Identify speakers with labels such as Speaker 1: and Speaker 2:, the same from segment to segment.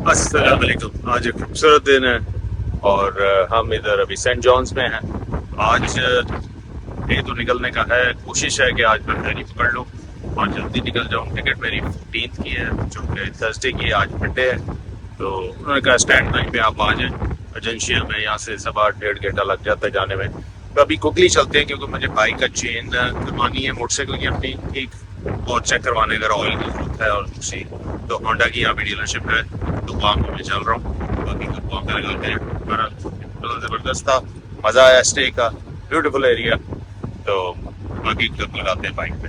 Speaker 1: अस्सलाम वालेकुम। आज एक खूबसूरत दिन है और हम इधर अभी सेंट जॉन्स में हैं। आज डे तो निकलने का है, कोशिश है कि आज मैं फेरी पकड़ लूँ और जल्दी निकल जाऊँ। टिकट मेरी 15 की है, जो कि थर्सडे की है, आज मंडे है। तो उन्होंने कहा स्टैंड बाई पे आप आ जाएं। एजेंसिया में यहाँ से 1.5 घंटा लग जाता है जाने में। तो अभी कुकली चलते हैं क्योंकि मुझे बाइक का चेन करवानी है, मोटरसाइकिल की अपनी ठीक, और चेक करवाने का ऑयल की जरूरत है। और दूसरी तो होंडा की यहाँ पे डीलरशिप है, तो वहाँ पे मैं चल रहा हूँ। बाकी कब वहाँ पे लगाते हैं। हमारा तो ज़बरदस्त था, मज़ा आया स्टे का, ब्यूटीफुल एरिया। तो बाकी कब लगाते हैं बाइक पे।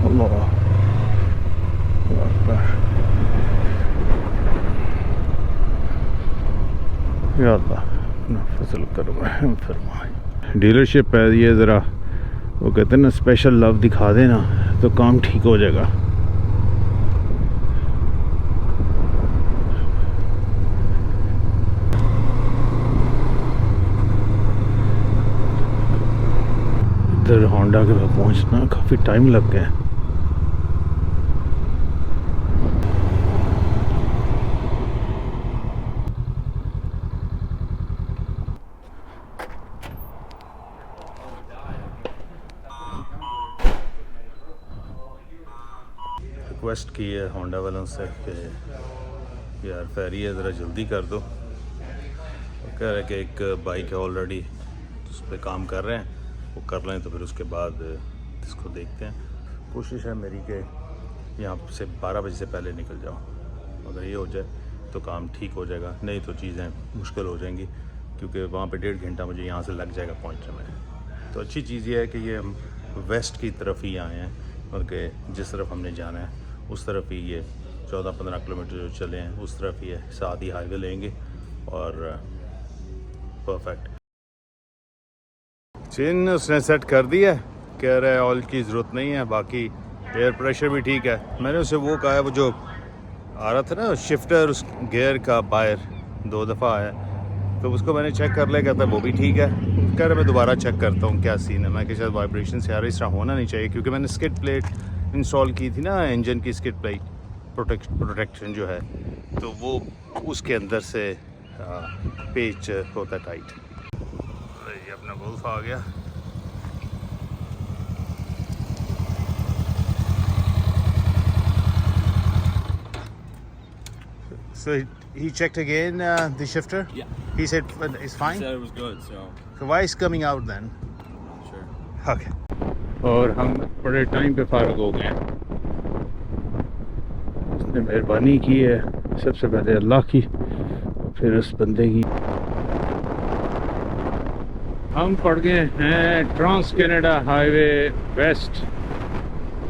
Speaker 2: अल्लाह अकबर। या अल्लाह फजल करो रहम फरमाए। डीलरशिप है ये, ज़रा वो कहते हैं ना स्पेशल लव दिखा देना तो काम ठीक हो जाएगा। इधर होंडा के पास पहुंचना काफ़ी टाइम लग गया। रिक्वेस्ट की है होंडा वालों से कि यार फेरी है, ज़रा जल्दी कर दो। वो कह रहे कि एक बाइक है ऑलरेडी, उस पर काम कर रहे हैं, वो कर लें तो फिर उसके बाद इसको देखते हैं। कोशिश है मेरी कि यहाँ से 12 बजे से पहले निकल जाऊँ। अगर ये हो जाए तो काम ठीक हो जाएगा, नहीं तो चीज़ें मुश्किल हो जाएंगी क्योंकि वहाँ पे 1.5 घंटा मुझे यहाँ से लग जाएगा पहुँचने में। तो अच्छी चीज़ ये है कि ये हम वेस्ट की तरफ ही आए हैं, बल्कि जिस तरफ हमने जाना है उस तरफ ही ये 14-15 किलोमीटर जो चले हैं उस तरफ ही है, साथ ही हाईवे लेंगे और परफेक्ट। चेन उसने सेट कर दिया है, कह रहा है ऑयल की ज़रूरत नहीं है, बाकी एयर प्रेशर भी ठीक है। मैंने उसे वो कहा है, वो जो आ रहा था ना शिफ्टर, उस गियर का बायर 2 दफ़ा है, तो उसको मैंने चेक कर लिया, कहता है वो भी ठीक है। कह रहा मैं दोबारा चेक करता हूँ क्या सीन है। मैं कि शायद वाइब्रेशन से आ रहा, इस तरह होना नहीं चाहिए क्योंकि मैंने स्किड प्लेट इंस्टॉल की थी ना, इंजन की स्किड प्लेट प्रोटेक्शन जो है, तो वो उसके अंदर से पेच होता है टाइट। ये अपना वुल्फ आ गया। So he checked again the shifter.
Speaker 3: Yeah.
Speaker 2: He said it's
Speaker 3: He
Speaker 2: fine.
Speaker 3: said it was good, so
Speaker 2: So why is coming out then?
Speaker 3: sure.
Speaker 2: Okay. और हम बड़े टाइम पे फारग हो गए। उसने मेहरबानी की है, सबसे पहले अल्लाह की, फिर उस बंदे की। हम पड़ गए हैं ट्रांस कनाडा हाईवे वेस्ट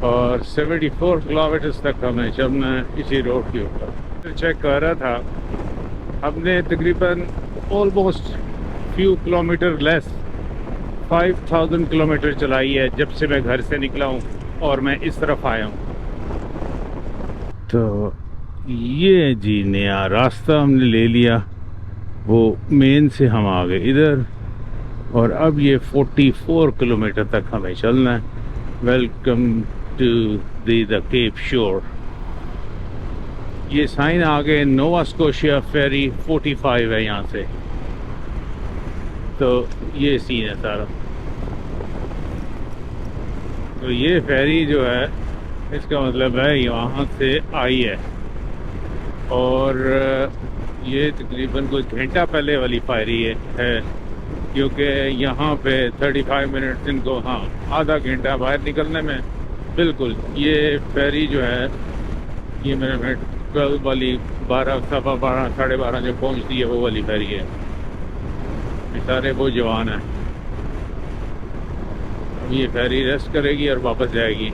Speaker 2: और 74 किलोमीटर तक हमें चलना है इसी रोड के ऊपर। चेक कर रहा था, हमने तकरीबन almost few kilometre less 5000 kilometre चलाई है जब से मैं घर से निकला हूँ और मैं इस तरफ आया हूँ। तो ये जी नया रास्ता हमने ले लिया, वो मेन से हम आ गए इधर और अब ये 44 किलोमीटर तक हमें चलना है। वेलकम टू द केप शोर। ये साइन आ गए, नोवा स्कोशिया फेरी 45 है यहाँ से। तो ये सीन है सारा। तो ये फेरी जो है इसका मतलब है यहाँ से आई है और ये तकरीबन कुछ घंटा पहले वाली फेरी है क्योंकि यहाँ पे 35 मिनट इनको, हाँ आधा घंटा बाहर निकलने में। बिल्कुल ये फेरी जो है ये मेरे में 12 वाली 12, 12:15, 12:30 जो पहुँचती है वो वाली फेरी है। सारे वो जवान हैं, ये फेरी रेस्ट करेगी और वापस जाएगी।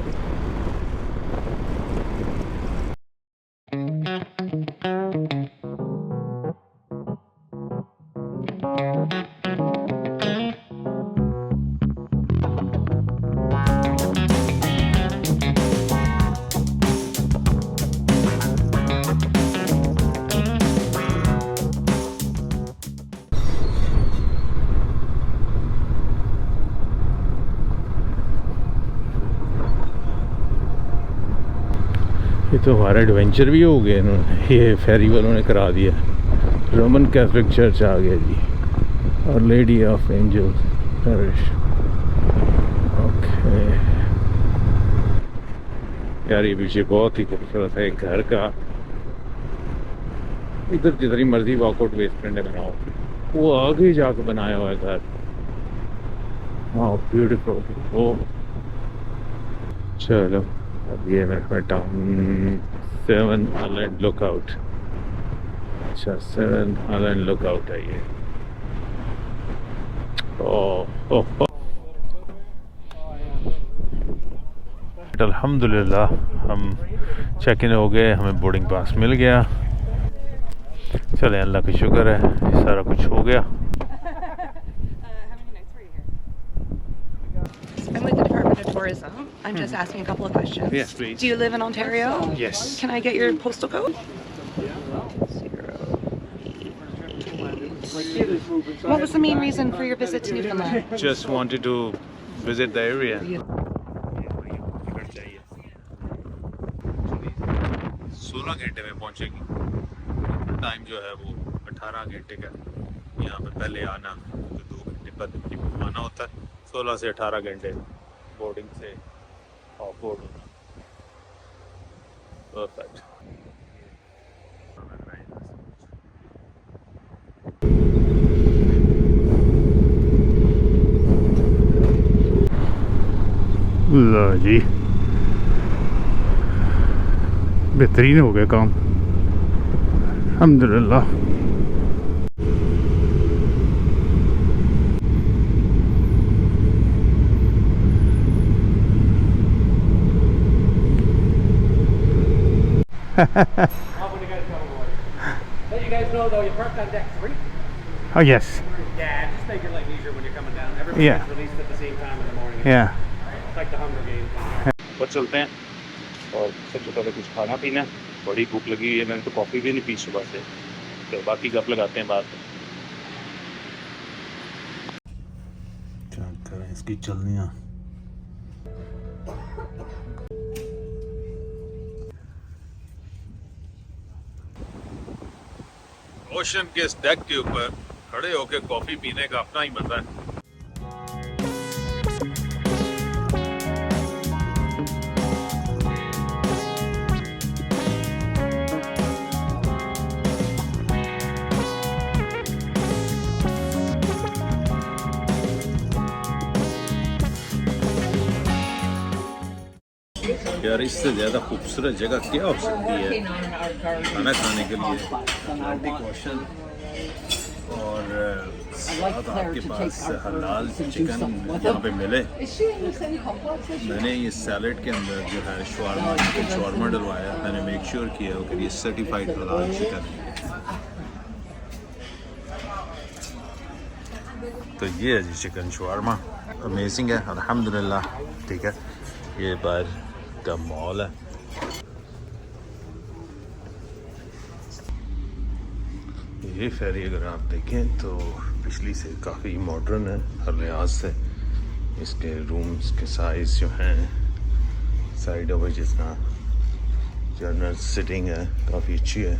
Speaker 2: तो हमारा एडवेंचर भी हो गया इन्होंने, ये फेरी वालों ने करा दिया। रोमन कैथोलिक चर्च आ गया जी, और lady of angel parish. Okay यार, ये पीछे बहुत ही खूबसूरत है घर का। इधर जितनी मर्जी वॉकआउट बेसमेंट है बनाओ, वो आगे जाकर बनाया हुआ है घर। हाँ ब्यूटीफुल। ओ चलो अब ये मैं बैठा हूँ 7 आइलैंड लुकआउट। अच्छा 7 आइलैंड लुकआउट है ये। ओह अल्हम्दुलिल्लाह हम चेक इन हो गए, हमें बोर्डिंग पास मिल गया। चले अल्लाह का शुक्र है, सारा कुछ हो गया।
Speaker 3: I'm with the Department of Tourism. I'm just asking a couple of questions.
Speaker 2: Yes, please.
Speaker 3: Do you live in Ontario?
Speaker 2: Yes.
Speaker 3: Can I get your postal code? What was the main reason for your visit to Newfoundland?
Speaker 2: Just wanted to visit the area. 16 घंटे में पहुंचेगी। Time जो है वो 18 घंटे का। यहाँ पे पहले आना तो 2 घंटे बाद आना होता है। 16 से 18 घंटे बोर्डिंग से ऑफ बोर्ड होना। परफेक्ट। लो जी, बेहतरीन हो गया काम अल्हम्दुलिल्लाह।
Speaker 4: Let you guys know though, you parked on deck 3.
Speaker 2: Oh yes.
Speaker 4: Yeah, just make your life easier when you're coming down. Everybody
Speaker 2: Yeah.
Speaker 4: gets released at the same time in the morning.
Speaker 2: Yeah.
Speaker 4: It's like the Hunger Games.
Speaker 2: और चलते हैं और सबसे पहले कुछ खाना पीना। बड़ी भूख लगी हुई है, मैंने तो कॉफ़ी भी नहीं पी सुबह से, तो बाकी गप लगाते हैं बात। क्या करें इसकी चलनियाँ। ओशन के इस डेक के ऊपर खड़े होके कॉफ़ी पीने का अपना ही मजा है। यार इससे ज़्यादा खूबसूरत जगह क्या हो सकती है खाना खाने के लिए। अटलांटिक ओशन और साथ आपके पास हलाल चिकन यहाँ पे मिले। मैंने ये सैलेड के अंदर जो है शवारमा, चिकन शवारमा डलवाया। मैंने मेक श्योर किया कि ये सर्टिफाइड हलाल चिकन है। तो ये है जी चिकन शवारमा, अमेजिंग है अल्हम्दुलिल्लाह। ठीक है, ये बाहर का मॉल है। ये फेरी अगर आप देखें तो पिछली से काफ़ी मॉडर्न है हर लिहाज से। इसके रूम्स के साइज़ जो हैं, साइड ओवर जितना जर्नल सिटिंग है काफ़ी अच्छी है।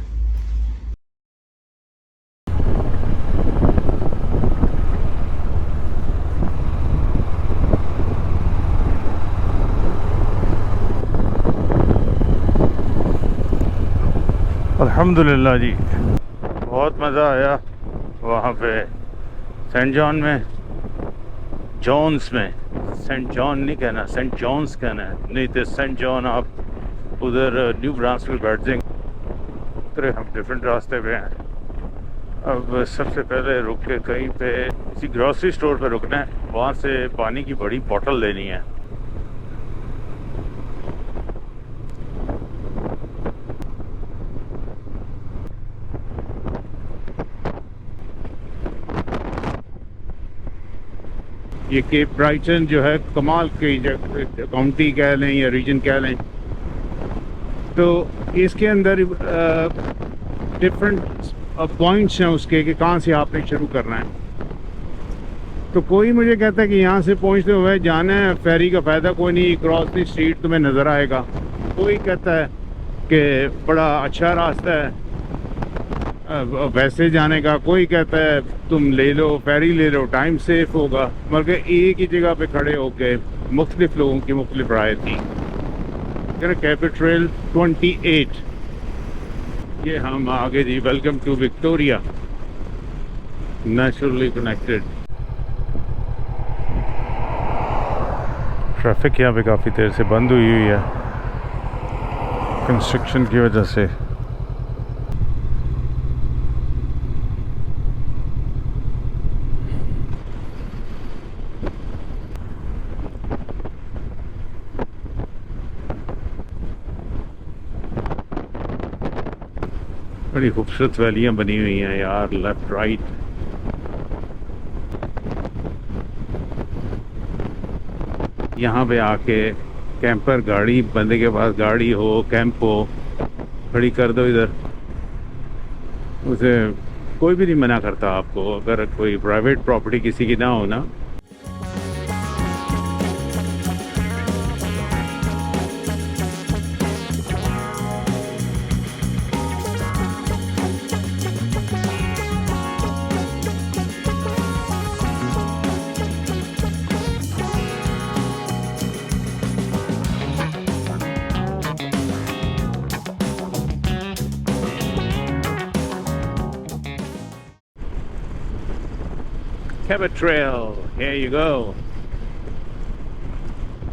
Speaker 2: अल्हम्दुलिल्लाह जी, बहुत मज़ा आया वहाँ पे सेंट जॉन में, जॉन्स में। सेंट जॉन नहीं कहना, सेंट जॉन्स कहना है, नहीं तो सेंट जॉन आप उधर न्यू ब्रांसविल बैठ जाएंगे। हम डिफरेंट रास्ते पे हैं। अब सबसे पहले रुक के कहीं पे किसी ग्रॉसरी स्टोर पे रुकना है, वहाँ से पानी की बड़ी बोतल लेनी है। ये केप ब्राइटन जो है कमाल की काउंटी कह लें या रीजन कह लें, तो इसके अंदर डिफरेंट पॉइंट्स हैं उसके कि कहाँ से आपने शुरू करना है। तो कोई मुझे कहता है कि यहाँ से पहुँचते हुए जाना है, फेरी का फ़ायदा कोई नहीं, क्रॉस द स्ट्रीट तुम्हें नज़र आएगा। कोई कहता है
Speaker 5: कि बड़ा अच्छा रास्ता है वैसे जाने का। कोई कहता है तुम ले लो, फेरी ले लो, टाइम सेफ होगा, मगर एक ही जगह पे खड़े होके मुख्तलिफ लोगों की मुख्तलिफ राय थी। कैपिट्रेल 28, ये हम आगे जी। Welcome to Victoria, naturally connected. Traffic यहाँ पे काफ़ी देर से बंद हुई है कंस्ट्रक्शन की वजह से। बड़ी खूबसूरत वैलियां बनी हुई हैं यार, लेफ्ट राइट। यहाँ पे आके कैंपर गाड़ी, बंदे के पास गाड़ी हो, कैंप हो, खड़ी कर दो इधर, उसे कोई भी नहीं मना करता आपको। अगर कोई प्राइवेट प्रॉपर्टी किसी की ना हो ना, Cabot Trail, here you go।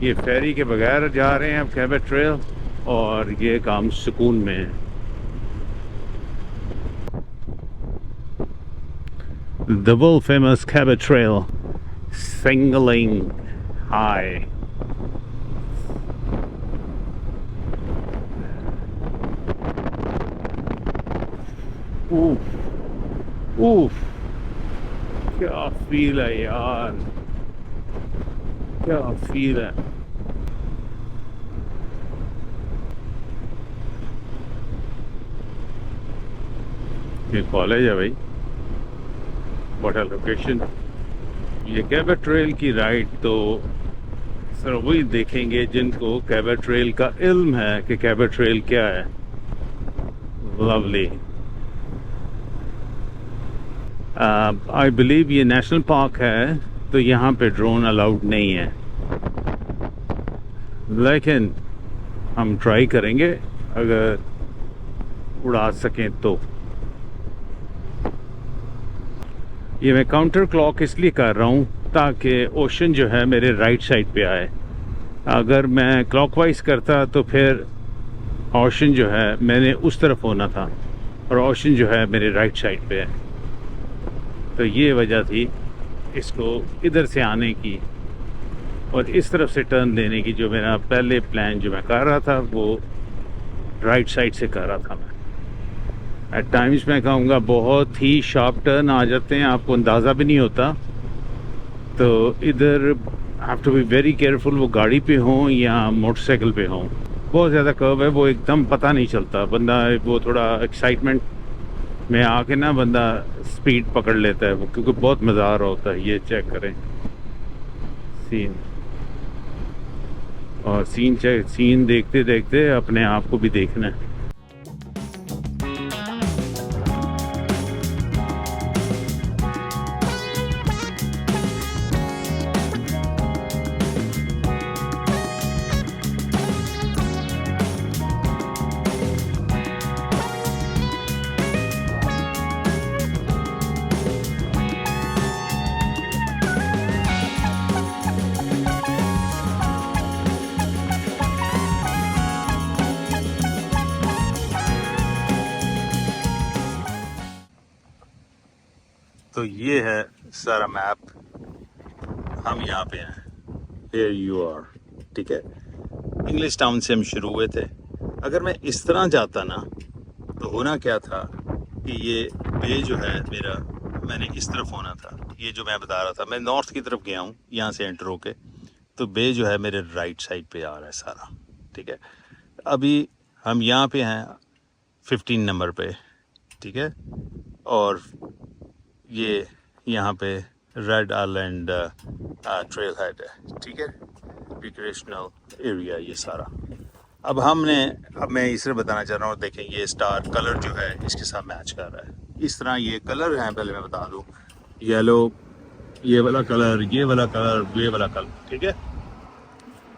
Speaker 5: ये फेरी के बगैर जा रहे हैं अब Cabot Trail, और ये काम सुकून में है। The world famous Cabot Trail, Singling High। Oof, oof, क्या फील है यार, क्या फील है। ये कॉलेज है भाई, व्हाट अ लोकेशन। ये कैबट ट्रेल की राइड तो सर वही देखेंगे जिनको कैबट ट्रेल का इल्म है कि कैबट ट्रेल क्या है। लवली। आई बिलीव ये नेशनल पार्क है, तो यहाँ पे ड्रोन अलाउड नहीं है, लेकिन हम ट्राई करेंगे अगर उड़ा सकें तो। ये मैं काउंटर क्लॉक इसलिए कर रहा हूँ ताकि ओशन जो है मेरे राइट साइड पे आए। अगर मैं क्लॉकवाइज करता तो फिर ओशन जो है मैंने उस तरफ होना था, और ओशन जो है मेरे राइट साइड पे है। तो ये वजह थी इसको इधर से आने की और इस तरफ से टर्न लेने की। जो मेरा पहले प्लान जो मैं कर रहा था वो राइट साइड से कर रहा था मैं। एट टाइम्स मैं कहूँगा बहुत ही शार्प टर्न आ जाते हैं, आपको अंदाज़ा भी नहीं होता। तो इधर have to be very careful, वो गाड़ी पे हों या मोटरसाइकिल पे हों। बहुत ज़्यादा कर्व है, वो एकदम पता नहीं चलता। बंदा वो थोड़ा एक्साइटमेंट में आके ना बंदा स्पीड पकड़ लेता है वो, क्योंकि बहुत मज़ा आ रहा होता है। ये चेक करें सीन, और सीन देखते देखते अपने आप को भी देखना है। तो ये है सारा मैप, हम यहाँ पे हैं। Here you are, ठीक है। इंग्लिश टाउन से हम शुरू हुए थे। अगर मैं इस तरह जाता ना तो होना क्या था कि ये बे जो है मेरा, मैंने इस तरफ होना था। ये जो मैं बता रहा था, मैं नॉर्थ की तरफ गया हूँ यहाँ से एंटर होके, तो बे जो है मेरे राइट साइड पे आ रहा है सारा, ठीक है। अभी हम यहाँ पे हैं 15 नंबर पे, ठीक है। और ये यहाँ पे रेड आइलैंड ट्रेल हेड है, ठीक है। रिक्रिएशनल एरिया ये सारा।
Speaker 2: अब मैं इसलिए बताना चाह रहा हूँ, देखें ये स्टार कलर जो है इसके साथ मैच कर रहा है। इस तरह ये कलर हैं, पहले मैं बता दूँ, येलो, ये वाला कलर, ये वाला कलर, ये वाला कलर, ठीक है।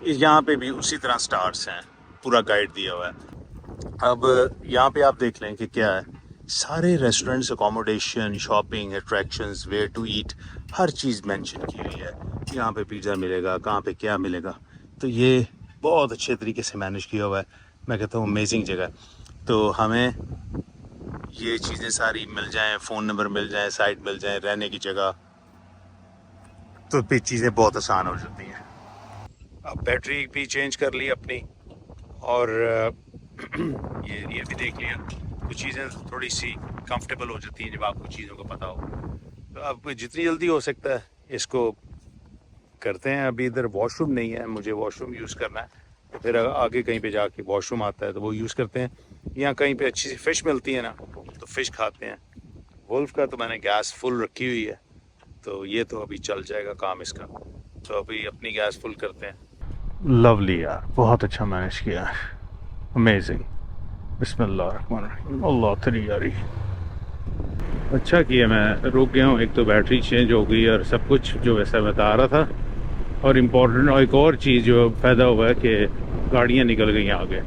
Speaker 2: यहाँ पे भी उसी तरह स्टार्स हैं, पूरा गाइड दिया हुआ है। अब यहाँ पे आप देख लें कि क्या है, सारे restaurants, accommodation, shopping, attractions, where to eat, हर चीज़ मेंशन की हुई है। यहाँ पे पिज़्ज़ा मिलेगा, कहाँ पे क्या मिलेगा, तो ये बहुत अच्छे तरीके से मैनेज किया हुआ है। मैं कहता हूँ अमेजिंग जगह। तो हमें ये चीज़ें सारी मिल जाएं, फ़ोन नंबर मिल जाए, साइट मिल जाए, रहने की जगह, तो फिर चीज़ें बहुत आसान हो जाती हैं। अब बैटरी भी चेंज कर ली अपनी, और ये भी देख लिया, तो चीज़ें थोड़ी सी कंफर्टेबल हो जाती हैं जब आपको चीज़ों का पता हो। तो अब जितनी जल्दी हो सकता है इसको करते हैं। अभी इधर वॉशरूम नहीं है, मुझे वॉशरूम यूज़ करना है, तो फिर आगे कहीं पे जाके वॉशरूम आता है तो वो यूज़ करते हैं। यहाँ कहीं पे अच्छी सी फ़िश मिलती है ना, तो फ़िश खाते हैं। वुल्फ का तो मैंने गैस फुल रखी हुई है, तो ये तो अभी चल जाएगा काम इसका। तो अभी अपनी गैस फुल करते हैं। लवली यार, बहुत अच्छा मैनेज किया, अमेजिंग। बिस्मिल्लाहिर्रहमानिर्रहीम, अल्लाह तेरी यारी। अच्छा किया मैं रुक गया हूँ, एक तो बैटरी चेंज हो गई और सब कुछ जो वैसा बता रहा था, और इम्पोर्टेंट और एक और चीज़ जो फ़ायदा हुआ है कि गाड़ियाँ निकल गई आगे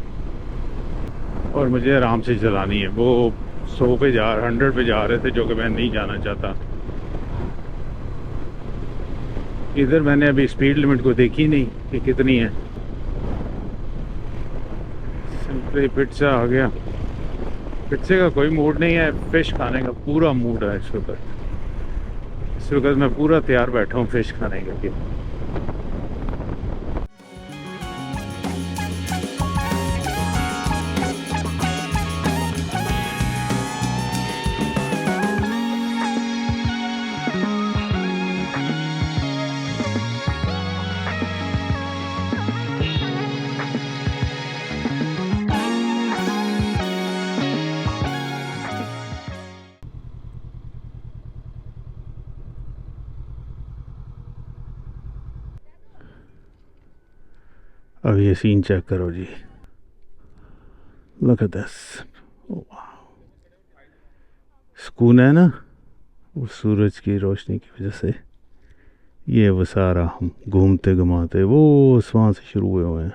Speaker 2: और मुझे आराम से चलानी है। वो 100 पे 100 पे जा रहे थे, जो कि मैं नहीं जाना चाहता। इधर मैंने अभी स्पीड लिमिट को देखी नहीं कि कितनी है। सिंपली पिज्ज़ा आ गया। पिज्ज़े का कोई मूड नहीं है, फ़िश खाने का पूरा मूड है इस वक्त। इस वक्त मैं पूरा तैयार बैठा हूँ फ़िश खाने के लिए। अब ये सीन चेक करो जी, लुक एट दिस, सुकून है ना वो सूरज की रोशनी की वजह से। ये वो सारा हम घूमते घुमाते वो वहाँ से शुरू हुए हुए हैं,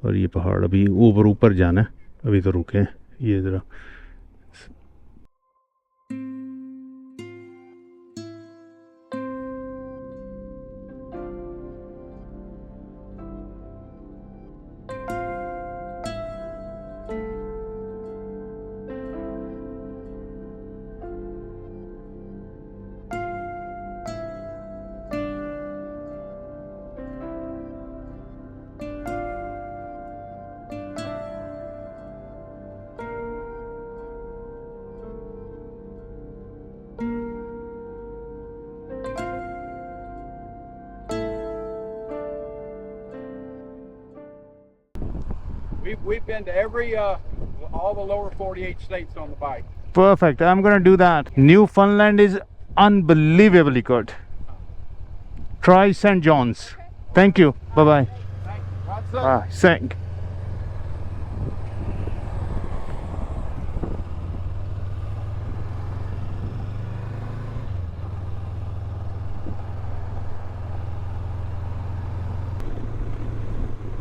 Speaker 2: और ये पहाड़ अभी ऊपर जाना है, अभी तो रुके हैं। ये ज़रा
Speaker 4: We've been to every, all the lower 48 states on the bike.
Speaker 5: perfect. I'm gonna do that. Newfoundland is unbelievably good. Try St. John's. Thank you. Bye bye.
Speaker 4: Thanks.
Speaker 5: Thank.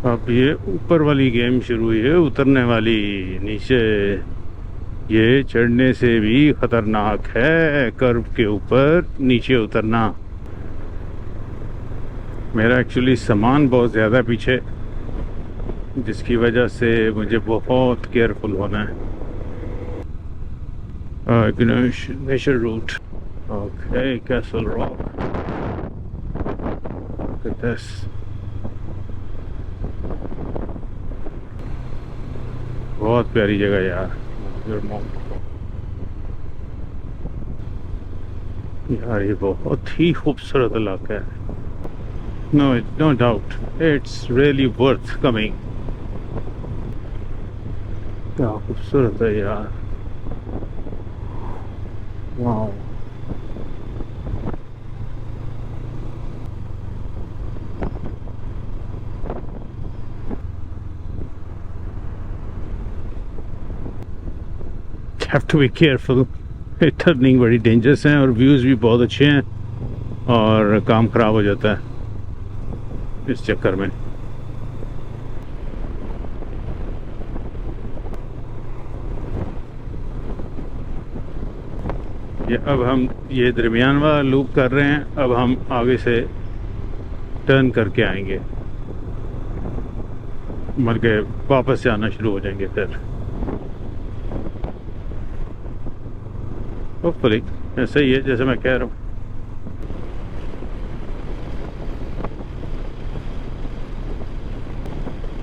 Speaker 5: अब ये ऊपर वाली गेम शुरू हुई है, उतरने वाली नीचे। ये चढ़ने से भी खतरनाक है, कर्व के ऊपर नीचे उतरना। मेरा एक्चुअली सामान बहुत ज़्यादा पीछे, जिसकी वजह से मुझे बहुत केयरफुल होना है। Nature route, okay, castle rock, look at this. बहुत प्यारी जगह यार, यार ये बहुत ही खूबसूरत इलाका है। No doubt, it's really worth coming. क्या खूबसूरत है यार, वाह। Have to be careful, turning बड़ी डेंजरस हैं और व्यूज़ भी बहुत अच्छे हैं और काम ख़राब हो जाता है इस चक्कर में। ये अब हम ये दरमियान वाला लूप कर रहे हैं, अब हम आगे से टर्न करके आएंगे, बल्कि वापस जाना शुरू हो जाएंगे फिर होपफुली। ऐसा ही है जैसे मैं कह रहा हूँ।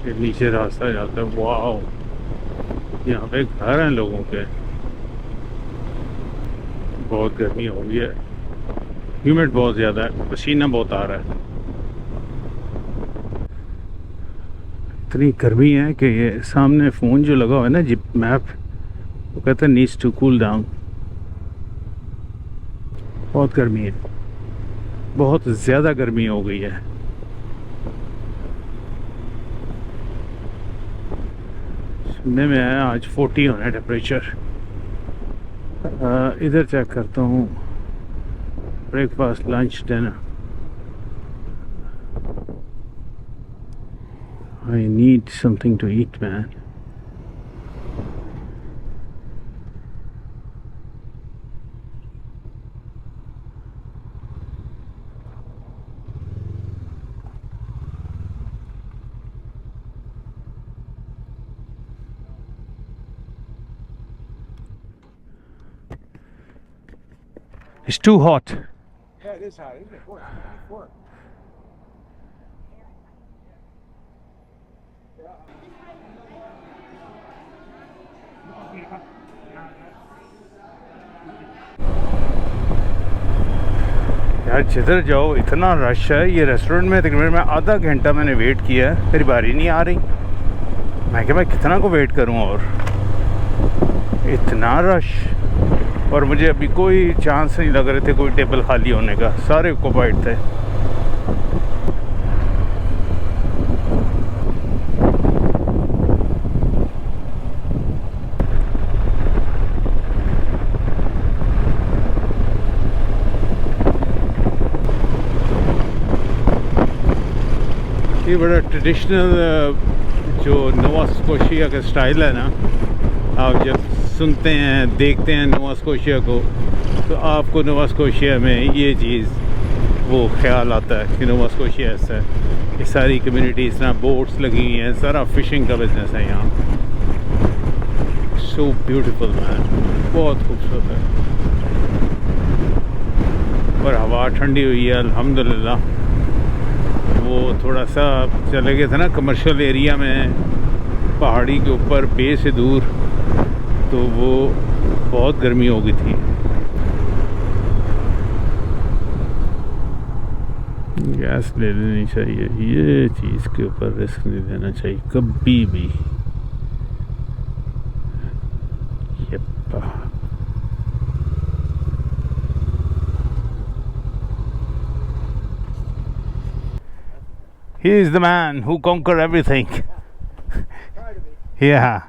Speaker 5: ये नीचे रास्ता जाता है, वाह यहाँ पे घर हैं लोगों के। बहुत गर्मी हो गई है, ह्यूमिड बहुत ज़्यादा है, पसीना बहुत आ रहा है। इतनी गर्मी है कि ये सामने फ़ोन जो लगा हुआ है ना जिप मैप, वो कहता है नीड्स टू कूल डाउन। बहुत गर्मी है, बहुत ज़्यादा गर्मी हो गई है। सुनने में आया आज 40 होना है टेम्परेचर। इधर चेक करता हूँ, breakfast lunch dinner. I need something to eat, man. It's too hot.
Speaker 4: Yeah, it is hot, isn't it? Boy, it's
Speaker 5: यार जिधर जाओ इतना रश है। ये रेस्टोरेंट में तकरीबन मैं आधा घंटा मैंने वेट किया है, मेरी बारी नहीं आ रही। मैं क्या, मैं कितना को वेट करूं, और इतना रश, और मुझे अभी कोई चांस नहीं लग रहे थे कोई टेबल खाली होने का, सारे ऑक्युपाइड थे। ये बड़ा ट्रेडिशनल जो नोवा स्कोशिया का स्टाइल है ना, आप जब सुनते हैं देखते हैं नोवा स्कोशिया को, तो आपको नोवा स्कोशिया में ये चीज़ वो ख्याल आता है कि नोवा स्कोशिया ऐसा है। ये सारी कम्युनिटी इस तरह बोट्स लगी हुई हैं, सारा फिशिंग का बिजनेस है यहाँ। सो ब्यूटीफुल मैन, बहुत खूबसूरत है, और हवा ठंडी हुई है अल्हम्दुलिल्लाह। वो थोड़ा सा चले गए थे ना कमर्शियल एरिया में, पहाड़ी के ऊपर बे से दूर, तो वो बहुत गर्मी हो गई थी। गैस ले लेनी चाहिए, ये चीज़ के ऊपर रिस्क नहीं लेना चाहिए कभी भी। यप्पा। He is the man who conquered everything. Yeah.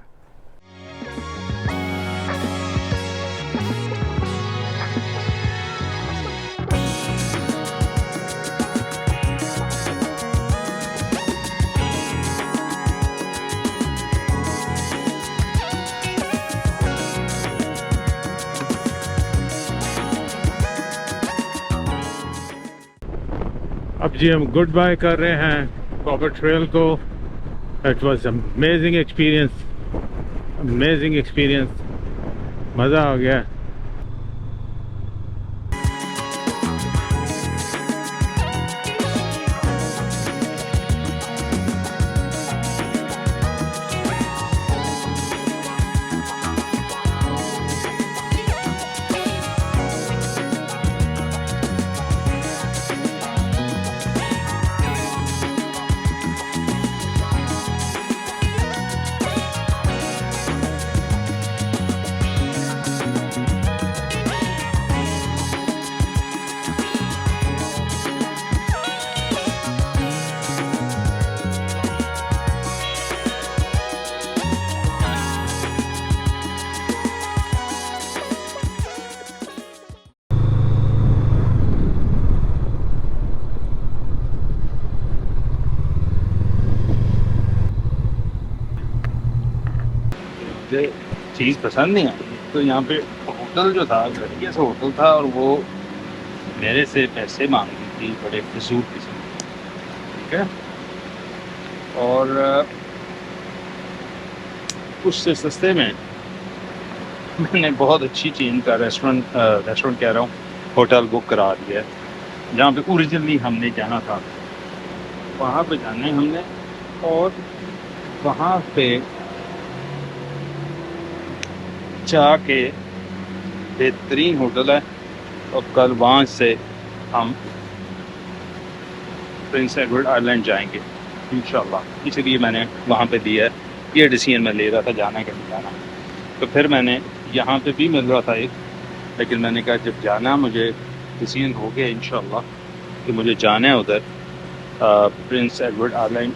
Speaker 5: अब जी हम गुड बाय कर रहे हैं कॉपर ट्रेल को। It was amazing experience, amazing experience, मज़ा आ गया। मुझे चीज़ पसंद नहीं आई। तो यहाँ पे होटल जो था घटिया सा होटल था और वो मेरे से पैसे मांग रही थी बड़े फजूल किस्म के, ठीक है। और उससे सस्ते में मैंने बहुत अच्छी चेन का रेस्टोरेंट कह रहा हूँ, होटल बुक करा दिया है जहाँ पे ओरिजिनली हमने जाना था, वहाँ पे जाना है हमने। और वहाँ पे जाके बेहतरीन होटल है और कल वहाँ से हम प्रिंस एडवर्ड आइलैंड जाएंगे इंशाल्लाह। इसलिए मैंने वहाँ पे दिया है, ये डिसीजन मैं ले रहा था जाना कि नहीं जाना। तो फिर मैंने यहाँ पे भी मिल रहा था एक, लेकिन मैंने कहा जब जाना मुझे डिसीजन हो गया इंशाल्लाह कि मुझे जाना है उधर प्रिंस एडवर्ड आइलैंड,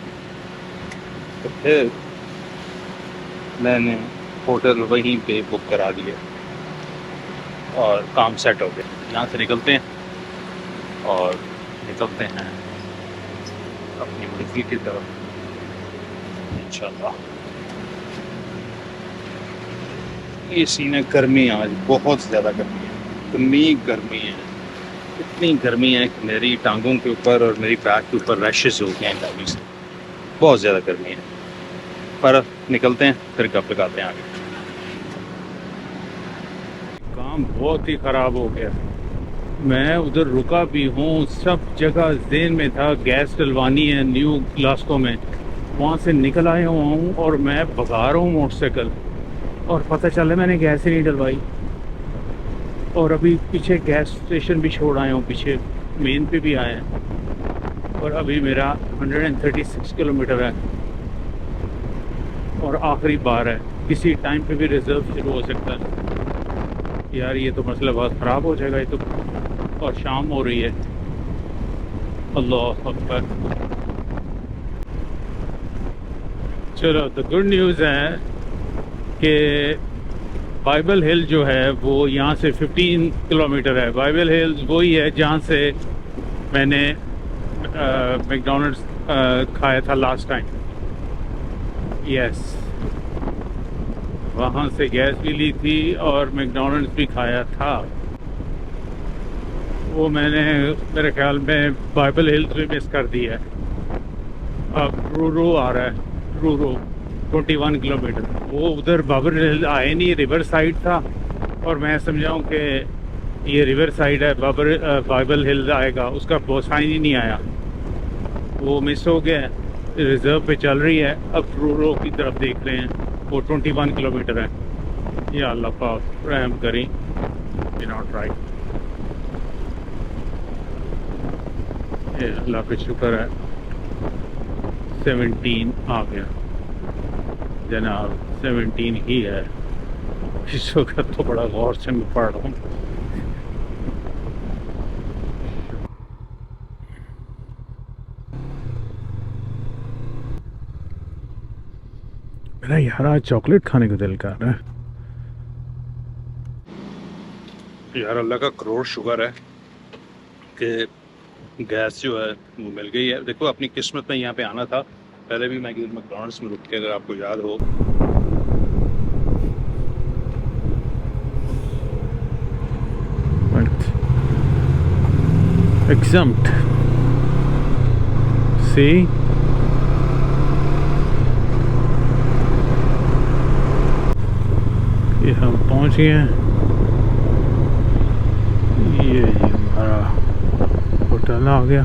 Speaker 5: तो फिर मैंने होटल वहीं पे बुक करा दिया और काम सेट हो गया। यहाँ से निकलते हैं और निकलते हैं अपनी मंजिल की तरफ इंशाल्लाह। ये सीन है गर्मी, आज बहुत ज़्यादा गर्मी है, इतनी गर्मी है, इतनी गर्मी है कि मेरी टांगों के ऊपर और मेरी बैक के ऊपर रैशेस हो गए हैं गर्मी से, बहुत ज़्यादा गर्मी है। पर निकलते हैं फिर गप लगाते हैं आगे। काम बहुत ही ख़राब हो गया, मैं उधर रुका भी हूँ, सब जगह ज़हन में था गैस डलवानी है न्यू ग्लास्को में, वहाँ से निकल आया हुआ हूँ और मैं भगा रहा हूँ मोटरसाइकिल और पता चला मैंने गैस ही नहीं डलवाई। और अभी पीछे गैस स्टेशन भी छोड़ आया हूँ, पीछे मेन पे भी आया है और अभी मेरा 136 किलोमीटर है और आखिरी बार है, किसी टाइम पे भी रिज़र्व शुरू हो सकता है। यार ये तो मसला बहुत ख़राब हो जाएगा ये तो, और शाम हो रही है। अल्लाह अकबर। चलो तो गुड न्यूज़ है कि बाइबल हिल जो है वो यहाँ से 15 किलोमीटर है। बाइबल हिल्स वही है जहाँ से मैंने मैकडॉनल्ड्स खाया था लास्ट टाइम। यस, वहाँ से गैस भी ली थी और मैकडॉनल्ड्स भी खाया था। वो मैंने मेरे ख्याल में बाइबल हिल्स भी मिस कर दिया है। अब ट्रूरो आ रहा है, ट्रूरो 21 किलोमीटर। वो उधर बाइबल हिल आए नहीं, रिवर साइड था और मैं समझाऊँ कि ये रिवर साइड है, बाइबल हिल आएगा, उसका वो साइन ही नहीं आया, वो मिस हो गया। रिजर्व पे चल रही है, अब ट्रूरो की तरफ देख रहे हैं, वो 21 किलोमीटर है। या अल्लाह पाक रहम करें, नॉट राइट। अल्लाह पे शुक्र है 17 आ गया जनाब, 17 ही है इस वक्त। तो बड़ा गौर से मैं पढ़ रहा हूँ। मेरा यार आज चॉकलेट खाने को दिल कर रहा है यार। अल्लाह का करोड़ शुक्र है कि गैस जो है वो मिल गई है। देखो अपनी किस्मत में यहाँ पे आना था, पहले भी मैं मैकडॉनल्ड्स में रुक के, अगर आपको याद हो। exempt, see, ये हम पहुंच गए हैं। ये हमारा होटल आ गया।